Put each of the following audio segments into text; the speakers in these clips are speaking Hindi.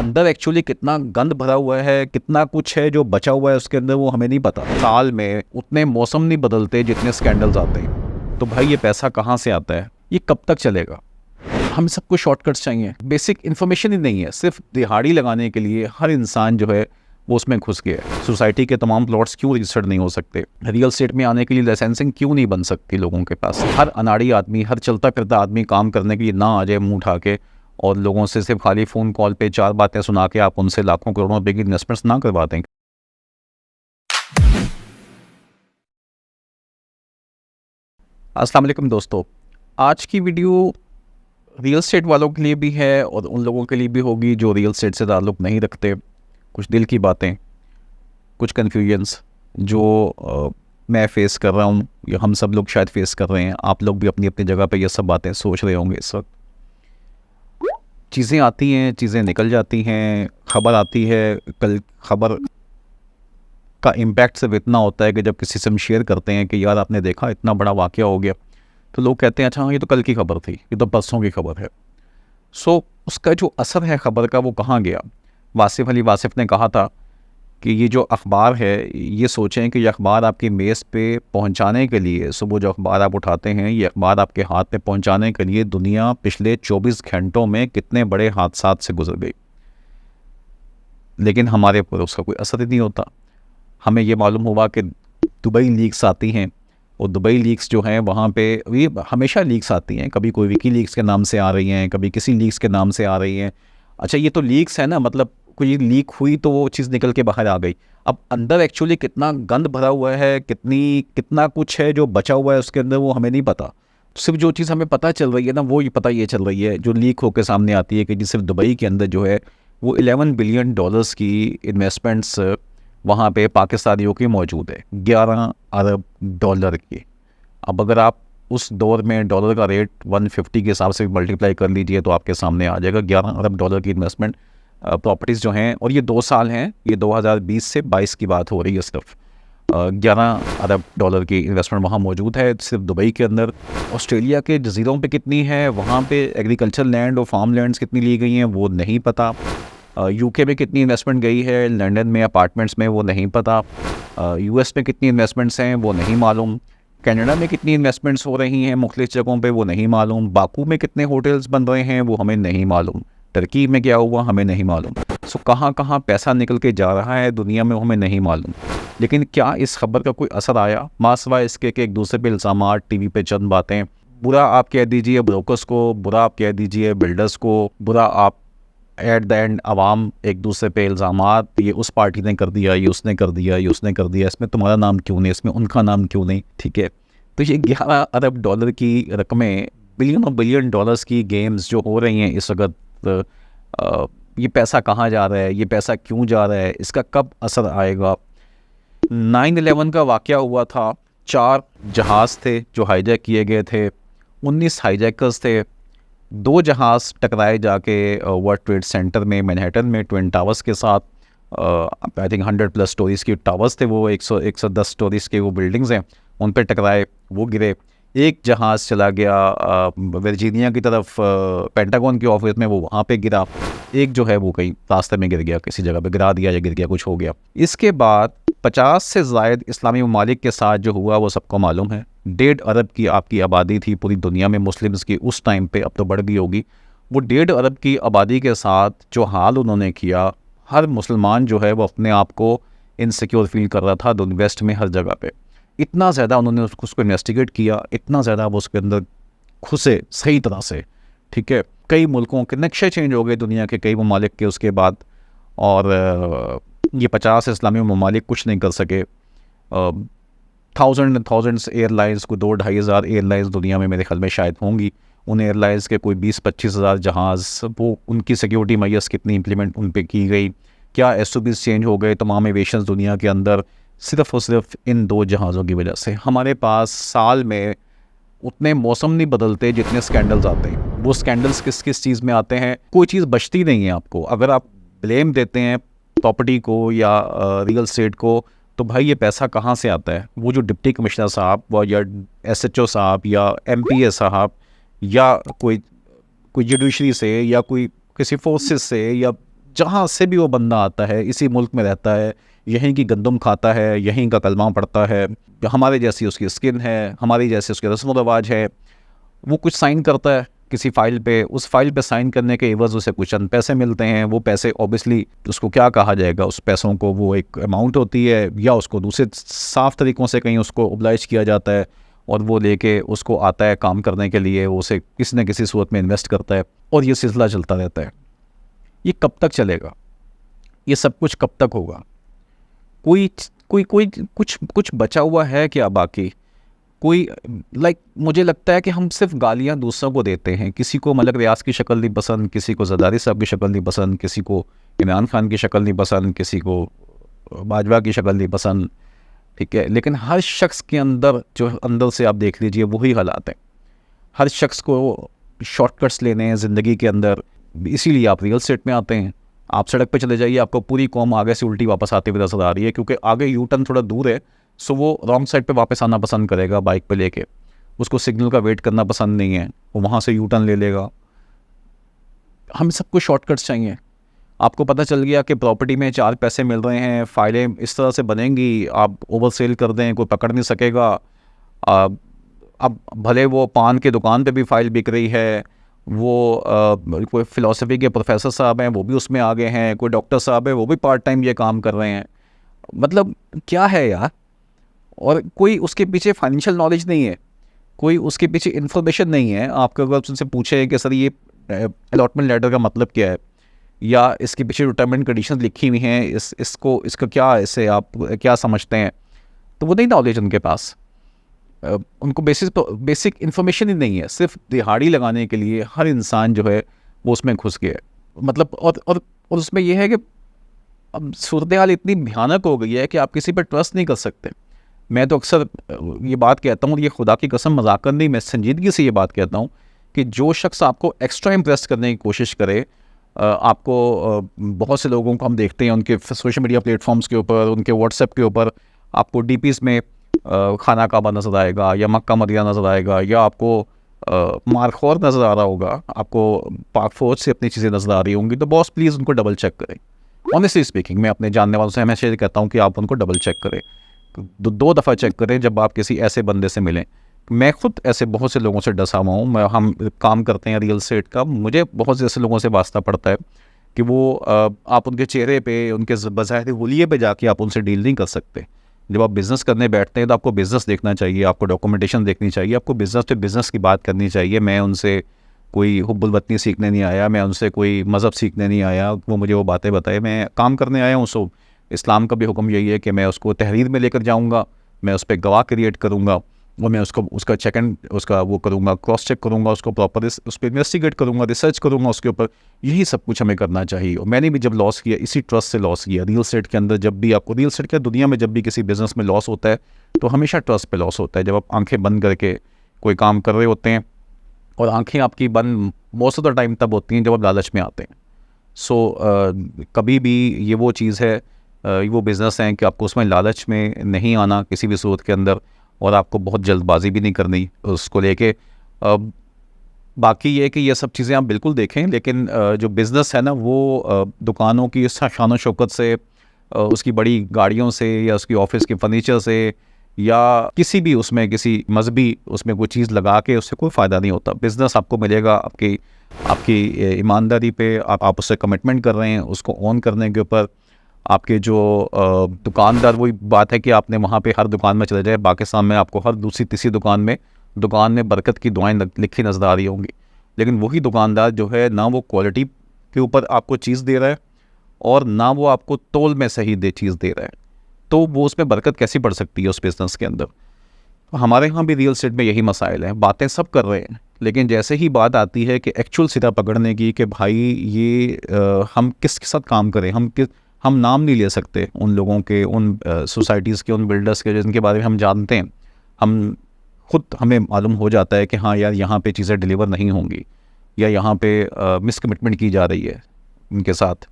अंदर एक्चुअली कितना गंद भरा हुआ है, कितना कुछ है जो बचा हुआ है उसके अंदर, वो हमें नहीं पता। साल में उतने मौसम नहीं बदलते जितने स्कैंडल्स आते हैं। तो भाई ये पैसा कहाँ से आता है, ये कब तक चलेगा? हमें सबको शॉर्टकट्स चाहिए, बेसिक इन्फॉर्मेशन ही नहीं है। सिर्फ दिहाड़ी लगाने के लिए हर इंसान जो है वो उसमें घुस गया है। सोसाइटी के तमाम प्लॉट्स क्यों रजिस्टर्ड नहीं हो सकते? रियल एस्टेट में आने के लिए लाइसेंसिंग क्यों नहीं बन सकती लोगों के पास? हर अनाड़ी आदमी, हर चलता फिरता आदमी काम करने के लिए ना आ जाए मुंह उठा के, और लोगों से सिर्फ खाली फ़ोन कॉल पे चार बातें सुना के आप उनसे लाखों करोड़ों रुपए की इन्वेस्टमेंट्स ना करवा दें। अस्सलाम वालेकुम दोस्तों, आज की वीडियो रियल एस्टेट वालों के लिए भी है और उन लोगों के लिए भी होगी जो रियल एस्टेट से ताल्लुक़ नहीं रखते। कुछ दिल की बातें, कुछ कन्फ्यूजन्स जो मैं फ़ेस कर रहा हूँ, या हम सब लोग शायद फ़ेस कर रहे हैं। आप लोग भी अपनी अपनी जगह पे ये सब बातें सोच रहे होंगे इस वक्त। चीज़ें आती हैं, चीज़ें निकल जाती हैं, खबर आती है। कल खबर का इम्पैक्ट सिर्फ इतना होता है कि जब किसी से हम शेयर करते हैं कि यार आपने देखा इतना बड़ा वाक़या हो गया, तो लोग कहते हैं अच्छा हाँ ये तो कल की खबर थी, ये तो परसों की खबर है। सो उसका जो असर है खबर का वो कहाँ गया? वासिफ़ अली वासिफ़ ने कहा था कि ये जो अखबार है, ये सोचें कि ये अखबार आपकी मेज़ पे पहुंचाने के लिए, सुबह जो अखबार आप उठाते हैं, ये अखबार आपके हाथ पे पहुंचाने के लिए दुनिया पिछले 24 घंटों में कितने बड़े हादसात से गुजर गई, लेकिन हमारे ऊपर उसका कोई असर ही नहीं होता। हमें ये मालूम हुआ कि दुबई लीक्स आती हैं, और दुबई लीक्स जो हैं वहाँ पे ये हमेशा लीक्स आती हैं। कभी कोई विकी लीक्स के नाम से आ रही हैं, कभी किसी लीक्स के नाम से आ रही हैं। अच्छा ये तो लीक्स है ना, मतलब कोई लीक हुई तो वो चीज़ निकल के बाहर आ गई। अब अंदर एक्चुअली कितना गंद भरा हुआ है, कितना कुछ है जो बचा हुआ है उसके अंदर, वो हमें नहीं पता। सिर्फ जो चीज़ हमें पता चल रही है ना, वो ये चल रही है जो लीक होकर सामने आती है कि जी सिर्फ दुबई के अंदर जो है वो 11 बिलियन डॉलर्स की इन्वेस्टमेंट्स वहाँ पे पाकिस्तानियों की मौजूद है, 11 अरब डॉलर की। अब अगर आप उस दौर में डॉलर का रेट 150 के हिसाब से मल्टीप्लाई कर लीजिए तो आपके सामने आ जाएगा 11 अरब डॉलर की इन्वेस्टमेंट प्रॉपर्टीज़ जो हैं। और ये 2 साल हैं, ये 2020 से 22 की बात हो रही है। सिर्फ 11 अरब डॉलर की इन्वेस्टमेंट वहाँ मौजूद है सिर्फ दुबई के अंदर। ऑस्ट्रेलिया के जजीरों पे कितनी है, वहाँ पे एग्रीकल्चर लैंड और फार्म लैंड्स कितनी ली गई हैं वो नहीं पता। यूके में कितनी इन्वेस्टमेंट गई है, लंदन में अपार्टमेंट्स में, वो नहीं पता। यूएस में कितनी इन्वेस्टमेंट्स हैं वो नहीं मालूम। कनाडा में कितनी इन्वेस्टमेंट्स हो रही हैं मुख्तलिफ जगहों पे वो नहीं मालूम। बाकू में कितने होटल्स बन रहे हैं वो हमें नहीं मालूम। टर्की में क्या हुआ हमें नहीं मालूम। सो कहाँ कहाँ पैसा निकल के जा रहा है दुनिया में हमें नहीं मालूम। लेकिन क्या इस खबर का कोई असर आया? मासवा इसके कि एक दूसरे पे इल्ज़ामात, टीवी पे चंद बातें, बुरा आप कह दीजिए ब्रोकर्स को, बुरा आप कह दीजिए बिल्डर्स को, बुरा आप एट द एंड आवाम एक दूसरे पे इल्ज़ामात, ये उस पार्टी ने कर दिया, ये उसने कर दिया, ये उसने कर दिया, इसमें तुम्हारा नाम क्यों नहीं, इसमें उनका नाम क्यों नहीं। ठीक है, तो ये 11 अरब डॉलर की रकमें, बिलियन और बिलियन डॉलर्स की गेम्स जो हो रही हैं इस वक्त, ये पैसा कहाँ जा रहा है, ये पैसा क्यों जा रहा है, इसका कब असर आएगा? 9/11 का वाक़या हुआ था, 4 जहाज़ थे जो हाईजैक किए गए थे, 19 हाईजैकर्स थे। 2 जहाज़ टकराए जाके वर्ल्ड ट्रेड सेंटर में मैनहट्टन में ट्विन टावर्स के साथ। आई थिंक 100+ स्टोरीज़ की टावर्स थे वो, 110 स्टोरीज़ के वो बिल्डिंग्स हैं, उन पे टकराए, वो गिरे। एक जहाज़ चला गया वर्जीनिया की तरफ, पेंटागन के ऑफिस में, वो वहाँ पे गिरा। एक जो है वो कहीं रास्ते में गिर गया, किसी जगह पे गिरा दिया या गिर गया, कुछ हो गया। इसके बाद 50 से ज़ायद इस्लामी ममालिक के साथ जो हुआ वो सबको मालूम है। 1.5 अरब की आपकी आबादी थी पूरी दुनिया में मुस्लिम्स की उस टाइम पे, अब तो बढ़ गई होगी। वो 1.5 अरब की आबादी के साथ जो हाल उन्होंने किया, हर मुसलमान जो है वो अपने आप को इनसिक्योर फील कर रहा था वेस्ट में हर जगह पे। इतना ज़्यादा उन्होंने उसको इन्वेस्टिगेट किया, इतना ज़्यादा वो उसके अंदर घुसे सही तरह से। ठीक है, कई मुल्कों के नक्शे चेंज हो गए दुनिया के कई ममालिक के उसके बाद, और ये 50 इस्लामी ममालिक कुछ नहीं कर सके। थाउजेंड्स एयरलाइंस को, 2-2.5 हज़ार एयरलाइंस दुनिया में मेरे ख्याल में शायद होंगी। उन एयरलाइंस के कोई 20-25 हज़ार जहाज़, वो उनकी सिक्योरिटी मैयर्स कितनी इंप्लीमेंट उन पे की गई, क्या SOPs चेंज हो गए तमाम एविएशंस दुनिया के अंदर, सिर्फ़ और सिर्फ इन 2 जहाज़ों की वजह से। हमारे पास साल में उतने मौसम नहीं बदलते जितने स्कैंडल्स आते हैं। वो स्कैंडल्स किस किस चीज़ में आते हैं, कोई चीज़ बचती नहीं है आपको। अगर आप ब्लेम देते हैं प्रॉपर्टी को या रियल एस्टेट को, तो भाई ये पैसा कहाँ से आता है? वो जो डिप्टी कमिश्नर साहब या SHO साहब या MPA साहब या कोई जुडिशरी से या कोई किसी फोर्सेस से या जहाँ से भी वो बंदा आता है, इसी मुल्क में रहता है, यहीं की गंदम खाता है, यहीं का कलमा पढ़ता है, हमारे जैसी उसकी स्किन है, हमारी जैसे उसके रस्म व रिवाज है, वो कुछ साइन करता है किसी फाइल पे, उस फाइल पे साइन करने के एवज़ उसे कुछ चंद पैसे मिलते हैं। वो पैसे ऑब्वियसली उसको क्या कहा जाएगा, उस पैसों को वो एक अमाउंट होती है, या उसको दूसरे साफ तरीक़ों से कहीं उसको ओब्लाइज किया जाता है और वो लेके उसको आता है काम करने के लिए, वो उसे किसी न किसी सूरत में इन्वेस्ट करता है और ये सिलसिला चलता रहता है। ये कब तक चलेगा? ये सब कुछ कब तक होगा? कोई कोई कोई कुछ कुछ बचा हुआ है क्या बाकी? कोई मुझे लगता है कि हम सिर्फ गालियाँ दूसरों को देते हैं। किसी को मलक रियाज की शक्ल नहीं पसंद, किसी को ज़रदारी साहब की शक्ल नहीं पसंद, किसी को इमरान खान की शक्ल नहीं पसंद, किसी को बाजवा की शक्ल नहीं पसंद, ठीक है। लेकिन हर शख्स के अंदर जो अंदर से आप देख लीजिए वही हालात हैं। हर शख्स को शॉर्टकट्स लेने हैं ज़िंदगी के अंदर, इसीलिए आप रियल एस्टेट में आते हैं। आप सड़क पे चले जाइए, आपको पूरी कौम आगे से उल्टी वापस आते हुए नजर आ रही है, क्योंकि आगे यू टर्न थोड़ा दूर है, सो वो रॉन्ग साइड पे वापस आना पसंद करेगा बाइक पे लेके। उसको सिग्नल का वेट करना पसंद नहीं है, वो वहाँ से यू टर्न ले लेगा। हम सबको शॉर्टकट्स चाहिए। आपको पता चल गया कि प्रॉपर्टी में 4 पैसे मिल रहे हैं, फाइलें इस तरह से बनेंगी, आप ओवर सेल कर दें, कोई पकड़ नहीं सकेगा। अब भले वो पान की दुकान पे भी फाइल बिक रही है, वो कोई फ़िलासफ़ी के प्रोफेसर साहब हैं वो भी उसमें आ गए हैं, कोई डॉक्टर साहब है वो भी पार्ट टाइम ये काम कर रहे हैं। मतलब क्या है यार? और कोई उसके पीछे फाइनेंशियल नॉलेज नहीं है, कोई उसके पीछे इन्फॉर्मेशन नहीं है। आपको अगर उनसे पूछे कि सर ये अलॉटमेंट लेटर का मतलब क्या है, या इसके पीछे रिटायरमेंट कंडीशन लिखी हुई हैं, इसका क्या, इससे आप क्या समझते हैं, तो वो नहीं नॉलेज उनके पास। उनको बेसिक इन्फॉर्मेशन ही नहीं है। सिर्फ दिहाड़ी लगाने के लिए हर इंसान जो है वो उसमें घुस गया है। मतलब और उसमें यह है कि अब सूरत हाल इतनी भयानक हो गई है कि आप किसी पर ट्रस्ट नहीं कर सकते। मैं तो अक्सर ये बात कहता हूँ, और ये खुदा की कसम मजाक नहीं, मैं संजीदगी से ये बात कहता हूँ कि जो शख्स आपको एक्स्ट्रा इम्प्रेस करने की कोशिश करे, आपको बहुत से लोगों को हम देखते हैं उनके सोशल मीडिया प्लेटफॉर्म्स के ऊपर, उनके व्हाट्सएप के ऊपर आपको डीपीज़ में खाना काबा नज़र आएगा, या मक्का मदीना नज़र आएगा, या आपको मारखोर नज़र आ रहा होगा, आपको पाक फौज से अपनी चीज़ें नज़र आ रही होंगी। तो बॉस प्लीज़ उनको डबल चेक करें। ऑनेस्टली स्पीकिंग, मैं अपने जानने वालों से हमेशा ये कहता हूँ कि आप उनको डबल चेक करें, 2 दफ़ा चेक करें जब आप किसी ऐसे बंदे से मिलें। मैं खुद ऐसे बहुत से लोगों से डसा हुआ हूँ। हम काम करते हैं रियल एस्टेट का, मुझे बहुत से ऐसे लोगों से वास्ता पड़ता है कि वो आप उनके चेहरे पे, उनके बज़ाहिर हुलिये पे जाके आप उनसे डील नहीं कर सकते। जब आप बिज़नेस करने बैठते हैं तो आपको बिज़नेस देखना चाहिए, आपको डॉक्यूमेंटेशन देखनी चाहिए, आपको बिज़नेस पे बिज़नेस की बात करनी चाहिए। मैं उनसे कोई हुब्बुल वतनी सीखने नहीं आया, मैं उनसे कोई मज़हब सीखने नहीं आया, वो मुझे वो बातें बताए, मैं काम करने आया हूँ। सो इस्लाम का भी हुक्म यही है कि मैं उसको तहरीर में लेकर जाऊँगा, मैं उस पर गवाह क्रिएट करूँगा, और मैं उसका चेक एंड उसका वो करूँगा, क्रॉस चेक करूँगा, उसको प्रॉपर उस पर इन्वेस्टिगेट करूँगा, रिसर्च करूँगा उसके ऊपर। यही सब कुछ हमें करना चाहिए। और मैंने भी जब लॉस किया, इसी ट्रस्ट से लॉस किया। रियल एस्टेट के अंदर जब भी आपको, रियल एस्टेट के दुनिया में जब भी किसी बिज़नेस में लॉस होता है तो हमेशा ट्रस्ट पे लॉस होता है। जब आप आंखें बंद करके कोई काम कर रहे होते हैं, और आंखें आपकी बंद मोस्ट ऑफ द टाइम तब होती हैं जब आप लालच में आते हैं। सो कभी भी ये वो चीज़ है, वो बिज़नेस है कि आपको उसमें लालच में नहीं आना किसी भी सूरत के अंदर, और आपको बहुत जल्दबाजी भी नहीं करनी उसको लेके। बाकी ये है कि ये सब चीज़ें आप बिल्कुल देखें, लेकिन जो बिज़नेस है ना, वो दुकानों की शान शौकत से, उसकी बड़ी गाड़ियों से, या उसकी ऑफिस के फर्नीचर से, या किसी भी उसमें किसी मजहबी उसमें कोई चीज़ लगा के उससे कोई फ़ायदा नहीं होता। बिज़नेस आपको मिलेगा आपकी आपकी ईमानदारी पे, आप उससे कमिटमेंट कर रहे हैं उसको ऑन करने के ऊपर। आपके जो दुकानदार, वही बात है कि आपने वहाँ पे हर दुकान में चले जाए, पाकिस्तान में आपको हर दूसरी तीसरी दुकान में बरकत की दुआएं लिखी नजर आ रही होंगी, लेकिन वही दुकानदार जो है ना वो क्वालिटी के ऊपर आपको चीज़ दे रहा है, और ना वो आपको तोल में सही चीज़ दे रहा है, तो वो उसमें बरकत कैसी पड़ सकती है उस बिज़नेस के अंदर। हमारे यहाँ भी रियल एस्टेट में यही मसाइल हैं। बातें सब कर रहे हैं, लेकिन जैसे ही बात आती है कि एक्चुअल सिरा पकड़ने की कि भाई ये हम किसके साथ काम करें, हम नाम नहीं ले सकते उन लोगों के, उन सोसाइटीज़ के, उन बिल्डर्स के जिनके बारे में हम जानते हैं। हमें मालूम हो जाता है कि हाँ यार, यहाँ पे चीज़ें डिलीवर नहीं होंगी, या यहाँ पे मिसकमिटमेंट की जा रही है उनके साथ।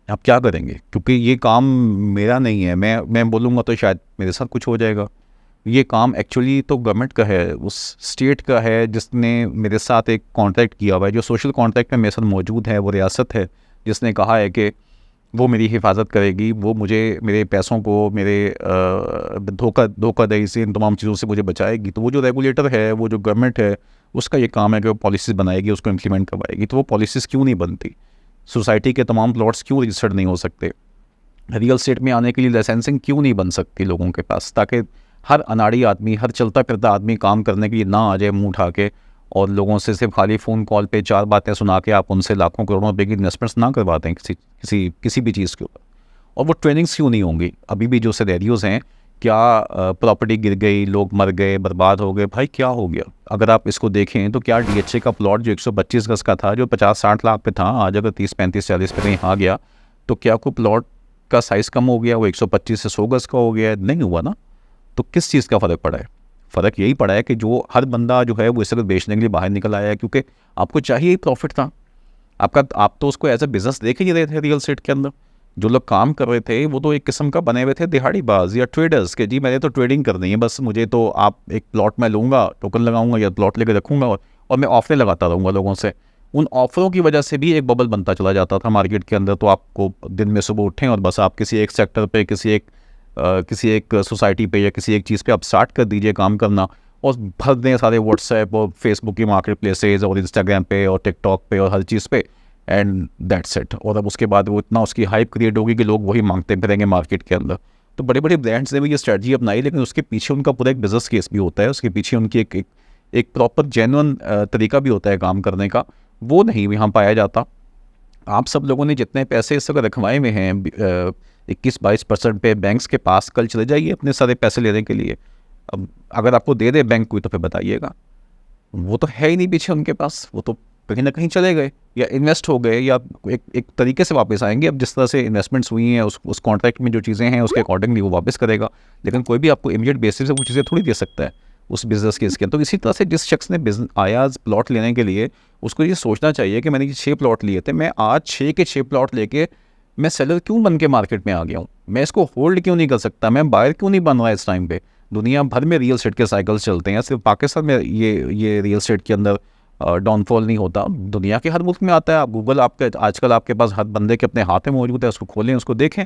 आप क्या करेंगे? क्योंकि ये काम मेरा नहीं है, मैं बोलूँगा तो शायद मेरे साथ कुछ हो जाएगा। ये काम एक्चुअली तो गवर्नमेंट का है, उस स्टेट का है जिसने मेरे साथ एक कॉन्ट्रैक्ट किया हुआ है। जो सोशल कॉन्ट्रैक्ट में मेरे साथ मौजूद है वो रियासत है, जिसने कहा है कि वो मेरी हिफाजत करेगी, वो मुझे मेरे पैसों को, मेरे धोखाधड़ी से, इन तमाम चीज़ों से मुझे बचाएगी। तो वो जो रेगुलेटर है, वो जो गवर्नमेंट है, उसका ये काम है कि वो पॉलिसीज़ बनाएगी, उसको इम्प्लीमेंट करवाएगी। तो वो पॉलिसीज़ क्यों नहीं बनती? सोसाइटी के तमाम प्लॉट्स क्यों रजिस्टर्ड नहीं हो सकते? रियल स्टेट में आने के लिए लाइसेंसिंग क्यों नहीं बन सकती लोगों के पास, ताकि हर अनाड़ी आदमी, हर चलता फिरता आदमी काम करने के लिए ना आ जाए मुंह उठा के, और लोगों से सिर्फ खाली फ़ोन कॉल पे 4 बातें सुना के आप उनसे लाखों करोड़ों रुपए की इन्वेस्टमेंट्स ना करवाते हैं किसी भी चीज़ के ऊपर। और वो ट्रेनिंग्स क्यों नहीं होंगी? अभी भी जो सिनेरियोज़ हैं, क्या प्रॉपर्टी गिर गई, लोग मर गए, बर्बाद हो गए, भाई क्या हो गया? अगर आप इसको देखें तो क्या डीएचए का प्लॉट जो 125 गज़ का था, जो 50-60 लाख पे था, आज अगर 30-35-40 पे कहीं आ गया, तो क्या कोई प्लॉट का साइज़ कम हो गया, वो 125 से 100 गज़ का हो गया? नहीं हुआ ना। तो किस चीज़ का फ़र्क पड़ा है? फ़र्क यही पड़ा है कि जो हर बंदा जो है वो इस वक़्त बेचने के लिए बाहर निकल आया है, क्योंकि आपको चाहिए ही प्रॉफ़िट था। आप तो उसको एज़ अ बिज़नेस देख ही नहीं रहे थे रियल एस्टेट के अंदर। जो लोग काम कर रहे थे वो तो एक किस्म का बने हुए थे दिहाड़ीबाज़ या ट्रेडर्स, कि जी मैंने तो ट्रेडिंग करनी है, बस मुझे तो आप एक प्लॉट मैं लूँगा, टोकन लगाऊँगा या प्लॉट लेके रखूँगा, और मैं ऑफ़रें लगाता रहूँगा लोगों से। उन ऑफ़रों की वजह से भी एक बबल बनता चला जाता था मार्केट के अंदर। तो आपको दिन में सुबह उठें और बस आप किसी एक सेक्टर पे, किसी एक सोसाइटी पे या किसी एक चीज़ पे आप स्टार्ट कर दीजिए काम करना, और भर दें सारे व्हाट्सएप और फेसबुक की मार्केट प्लेसेस और इंस्टाग्राम पे और टिकटॉक पे और हर चीज़ पे, एंड दैट्स इट। और अब उसके बाद वो इतना उसकी हाइप क्रिएट होगी कि लोग वही मांगते फिरेंगे मार्केट के अंदर। तो बड़े बड़े ब्रांड्स ने भी ये स्ट्रेटजी अपनाई, लेकिन उसके पीछे उनका पूरा एक बिजनेस केस भी होता है, उसके पीछे उनकी एक प्रॉपर जेन्युइन तरीका भी होता है काम करने का। वो नहीं यहाँ पाया जाता। आप सब लोगों ने जितने पैसे इस वक्त रखवाए हुए हैं 21-22% पे बैंक्स के पास, कल चले जाइए अपने सारे पैसे लेने के लिए। अब अगर आपको दे दे बैंक कोई, तो फिर बताइएगा, वो तो है ही नहीं पीछे उनके पास, वो तो कहीं ना कहीं चले गए या इन्वेस्ट हो गए, या एक तरीके से वापस आएंगे। अब जिस तरह से इन्वेस्टमेंट्स हुई हैं, उस कॉन्ट्रैक्ट में जो चीज़ें हैं उसके अकॉर्डिंगली वो वापस करेगा। लेकिन कोई भी आपको इमीडिएट बेसिस से वो चीज़ें थोड़ी दे सकता है उस बिज़नेस केस के। तो इसी तरह से जिस शख्स ने आया प्लॉट लेने के लिए, उसको ये सोचना चाहिए कि मैंने ये 6 प्लॉट लिए थे, मैं आज 6 के 6 प्लॉट लेके मैं सेलर क्यों बन के मार्केट में आ गया हूँ? मैं इसको होल्ड क्यों नहीं कर सकता? मैं बायर क्यों नहीं बन रहा इस टाइम पे? दुनिया भर में रियल एस्टेट के साइकिल्स चलते हैं, सिर्फ पाकिस्तान में ये रियल एस्टेट के अंदर डाउनफॉल नहीं होता, दुनिया के हर मुल्क में आता है। आप गूगल, आपके आजकल आपके पास हर बंदे के अपने हाथ में मौजूद है, उसको खोलें, उसको देखें।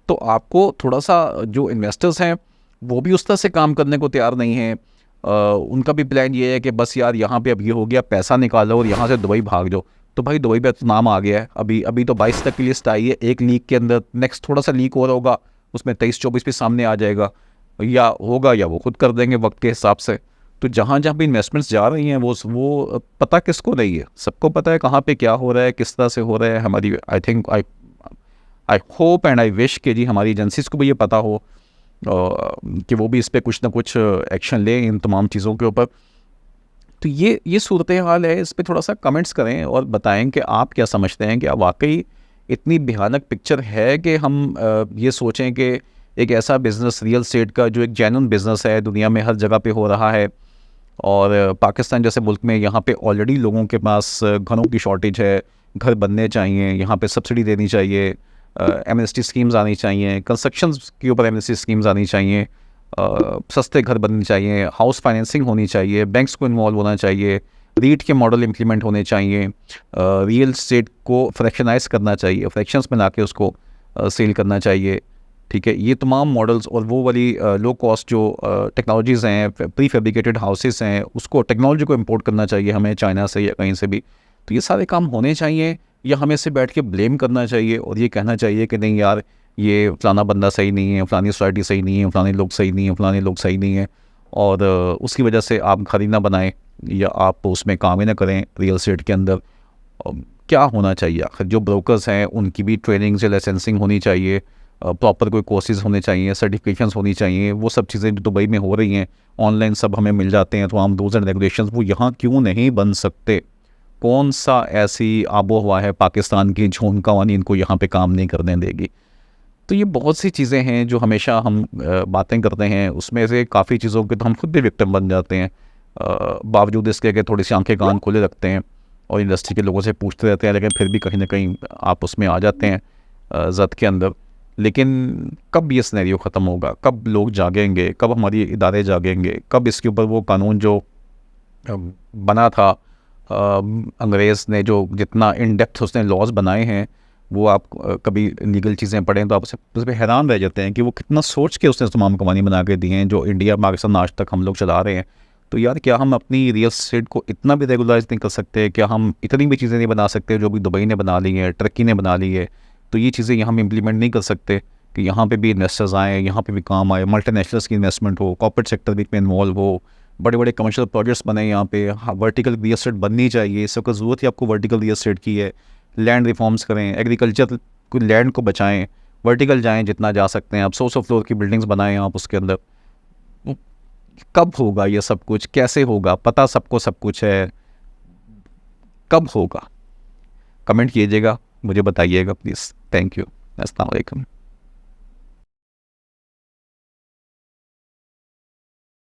तो आपको थोड़ा सा, जो इन्वेस्टर्स हैं वो भी उस तरह से काम करने को तैयार नहीं हैं। उनका भी प्लान ये है कि बस यार यहाँ पे अब ये हो गया, पैसा निकालो और यहाँ से दुबई भाग जाओ। तो भाई दुबई पे तो नाम आ गया है, अभी तो 22 तक की लिस्ट आई है, एक लीक के अंदर, नेक्स्ट थोड़ा सा लीक और होगा, उसमें 23-24 भी सामने आ जाएगा, या होगा या वो खुद कर देंगे वक्त के हिसाब से। तो जहाँ जहाँ भी इन्वेस्टमेंट्स जा रही हैं वो पता किसको नहीं है? सबको पता है कहाँ पे क्या हो रहा है, किस तरह से हो रहा है। हमारी I hope and I wish कि जी हमारी एजेंसीज़ को भी ये पता हो, कि वो भी इस पे कुछ ना कुछ एक्शन लें इन तमाम चीज़ों के ऊपर। तो ये सूरत हाल है, इस पे थोड़ा सा कमेंट्स करें और बताएं कि आप क्या समझते हैं, कि वाकई इतनी भयानक पिक्चर है कि हम ये सोचें कि एक ऐसा बिज़नेस रियल एस्टेट का जो एक जेन्युइन बिज़नेस है, दुनिया में हर जगह पे हो रहा है, और पाकिस्तान जैसे मुल्क में यहाँ पे ऑलरेडी लोगों के पास घरों की शॉर्टेज है, घर बनने चाहिए, यहाँ पे सब्सिडी देनी चाहिए, एमएसटी स्कीम्स आनी चाहिए, कंस्ट्रक्शन के ऊपर एमएसटी स्कीम्स आनी चाहिए, सस्ते घर बनने चाहिए, हाउस फाइनेंसिंग होनी चाहिए, बैंक्स को इन्वॉल्व होना चाहिए, रीट के मॉडल इम्प्लीमेंट होने चाहिए, रियल एस्टेट को फ्रैक्शनाइज करना चाहिए, फ्रैक्शंस में ला के उसको सेल करना चाहिए। ठीक है, ये तमाम मॉडल्स और वो वाली लो कॉस्ट जो टेक्नोलॉजीज़ हैं, प्री फैब्रिकेटेड हाउसेस हैं, उसको टेक्नोलॉजी को इंपोर्ट करना चाहिए हमें चाइना से या कहीं से भी। तो ये सारे काम होने चाहिए, या हमें से बैठ के ब्लेम करना चाहिए और ये कहना चाहिए कि नहीं यार ये फ़लाना बंदा सही नहीं है, फ़लानी सोसाइटी सही नहीं है, फ़लाने लोग सही नहीं है, फ़लाने लोग सही नहीं है, और उसकी वजह से आप घर ही ना बनाएं या आप उसमें काम ही ना करें रियल एस्टेट के अंदर। क्या होना चाहिए आखिर? जो ब्रोकर्स हैं उनकी भी ट्रेनिंग से लाइसेंसिंग होनी चाहिए, प्रॉपर कोई कोर्सेज होने चाहिए, सर्टिफिकेशंस होनी चाहिए। वो सब चीज़ें जो दुबई में हो रही हैं ऑनलाइन सब हमें मिल जाते हैं, तो हम रूल्स एंड रेगुलेशंस वो यहाँ क्यों नहीं बन सकते? कौन सा ऐसी आबो हवा है पाकिस्तान की जो उन कवानीन को यहाँ पे काम नहीं करने देगी? तो ये बहुत सी चीज़ें हैं जो हमेशा हम बातें करते हैं, उसमें से काफ़ी चीज़ों के तो हम खुद भी विक्टिम बन जाते हैं, बावजूद इसके कि थोड़ी सी आंखें कान खोले रखते हैं और इंडस्ट्री के लोगों से पूछते रहते हैं, लेकिन फिर भी कहीं ना कहीं आप उसमें आ जाते हैं ज़द के अंदर। लेकिन कब ये सिनेरियो ख़त्म होगा? कब लोग जागेंगे? कब हमारी इदारे जागेंगे? कब इसके ऊपर वो कानून जो बना था अंग्रेज़ ने, जो जितना इन डेप्थ उसने लॉज बनाए हैं, वो आप कभी लीगल चीज़ें पढ़ें तो आप उस पर हैरान रह जाते हैं कि वो कितना सोच के उसने तमाम कवानीन बना के दिए हैं जो इंडिया पाकिस्तान आज तक हम लोग चला रहे हैं। तो यार क्या हम अपनी रियल एस्टेट को इतना भी रेगुलाइज नहीं कर सकते? क्या हम इतनी भी चीज़ें नहीं बना सकते जो भी दुबई ने बना ली है, टर्की ने बना ली है? तो ये चीज़ें यहाँ हम इम्प्लीमेंट नहीं कर सकते कि यहाँ पे भी इन्वेस्टर्स आएँ, यहाँ पे भी काम आए, मल्टीनेशनल्स की इन्वेस्टमेंट हो, कॉर्पोरेट सेक्टर भी इसमें इन्वॉल्व हो, बड़े बड़े कमर्शियल प्रोजेक्ट्स बने यहाँ पे। हाँ, वर्टिकल रियल एस्टेट बननी चाहिए, इस वक्त ज़रूरत ही आपको वर्टिकल रियल एस्टेट की है। लैंड रिफॉर्म्स करें, एग्रीकल्चर को, लैंड को बचाएं, वर्टिकल जाएं जितना जा सकते हैं आप, 100 फ्लोर की बिल्डिंग्स बनाएं आप उसके अंदर। कब होगा ये सब कुछ? कैसे होगा? पता सबको सब कुछ है, कब होगा? कमेंट कीजिएगा, मुझे बताइएगा प्लीज़। Thank you. अस्सलाम वालेकुम।